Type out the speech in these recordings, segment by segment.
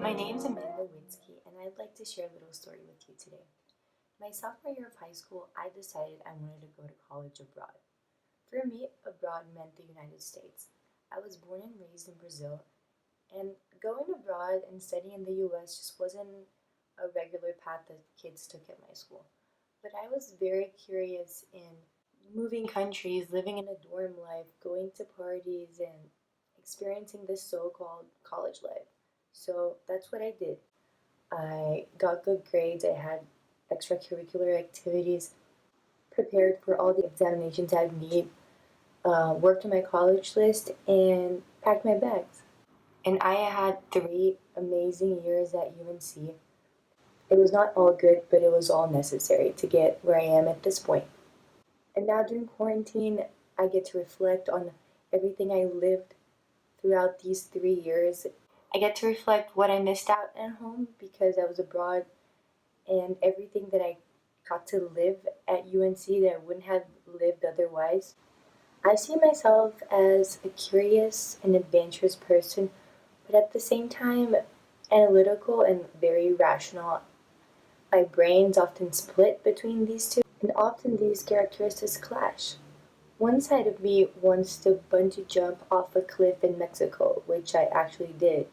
My name is Amanda Winsky, and I'd like to share a little story with you today. My sophomore year of high school, I decided I wanted to go to college abroad. For me, abroad meant the United States. I was born and raised in Brazil, and going abroad and studying in the US just wasn't a regular path that kids took at my school. But I was very curious in moving countries, living in a dorm life, going to parties, and experiencing this so called college life. So that's what I did. I got good grades, I had extracurricular activities, prepared for all the examinations I'd need, worked on my college list, and packed my bags. And I had 3 amazing years at UNC. It was not all good, but it was all necessary to get where I am at this point. And now during quarantine, I get to reflect on everything I lived throughout these 3 years. I get to reflect what I missed out at home because I was abroad and everything that I got to live at UNC that I wouldn't have lived otherwise. I see myself as a curious and adventurous person, but at the same time, analytical and very rational. My brains often split between these two, and often these characteristics clash. One side of me wants to bungee jump off a cliff in Mexico, which I actually did,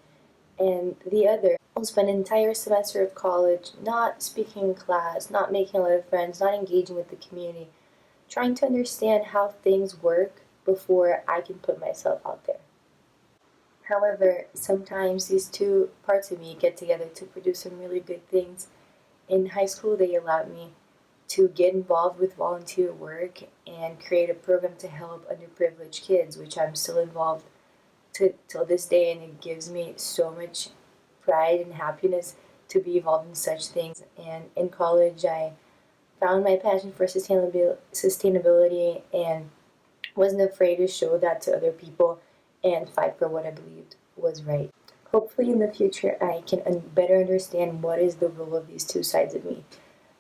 and the other will spend an entire semester of college not speaking in class, not making a lot of friends, not engaging with the community, trying to understand how things work before I can put myself out there. However, sometimes these two parts of me get together to produce some really good things. In high school, they allowed me to get involved with volunteer work and create a program to help underprivileged kids, which I'm still involved till this day, and it gives me so much pride and happiness to be involved in such things. And in college, I found my passion for sustainability and wasn't afraid to show that to other people and fight for what I believed was right. Hopefully, in the future, I can better understand what is the role of these two sides of me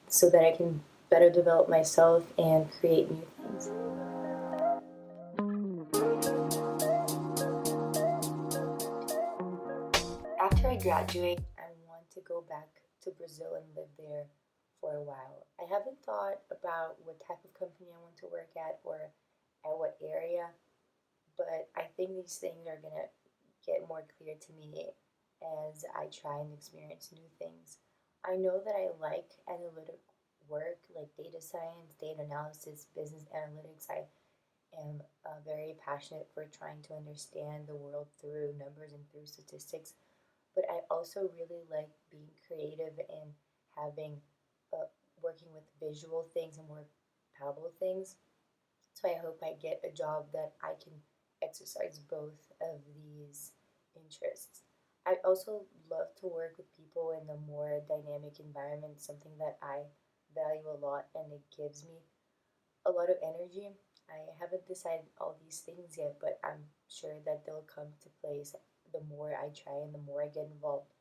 so that I can better develop myself and create new things. After I graduate, I want to go back to Brazil and live there for a while. I haven't thought about what type of company I want to work at or at what area, but I think these things are going to get more clear to me as I try and experience new things. I know that I like analytic work like data science, data analysis, business analytics. I am very passionate for trying to understand the world through numbers and through statistics, but I also really like being creative and having uh, working with visual things and more palpable things. So I hope I get a job that I can exercise both of these interests. I also love to work with people in a more dynamic environment, something that I value a lot, and it gives me a lot of energy. I haven't decided all these things yet, but I'm sure that they'll come to place the more I try and the more I get involved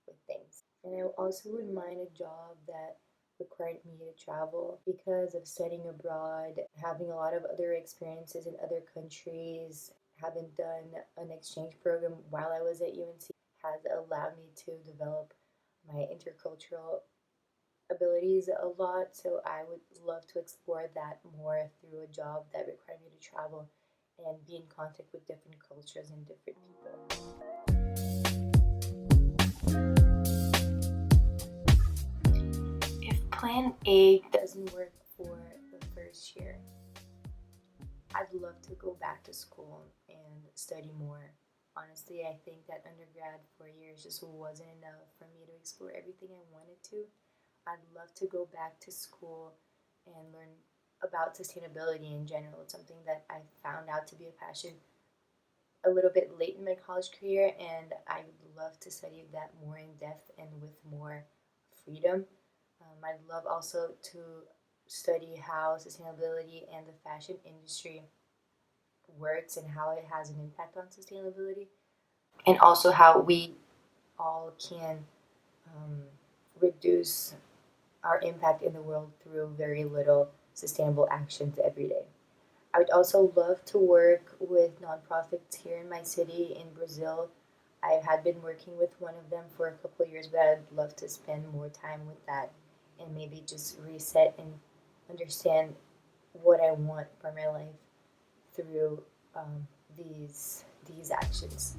with things. And I also wouldn't mind a job that required me to travel because of studying abroad, having a lot of other experiences in other countries, having done an exchange program while I was at UNC has allowed me to develop my intercultural abilities a lot. So I would love to explore that more through a job that required me to travel and be in contact with different cultures and different people. If plan A doesn't work for the first year, I'd love to go back to school and study more. Honestly, I think that undergrad 4 years just wasn't enough for me to explore everything I wanted to. I'd love to go back to school and learn about sustainability in general. It's something that I found out to be a passion a little bit late in my college career, and I would love to study that more in depth and with more freedom. I'd love also to study how sustainability and the fashion industry works and how it has an impact on sustainability, and also how we all can um, reduce our impact in the world through very little sustainable actions every day. I would also love to work with nonprofits here in my city in Brazil. I had been working with one of them for a couple of years, but I'd love to spend more time with that and maybe just reset and understand what I want for my life through these actions.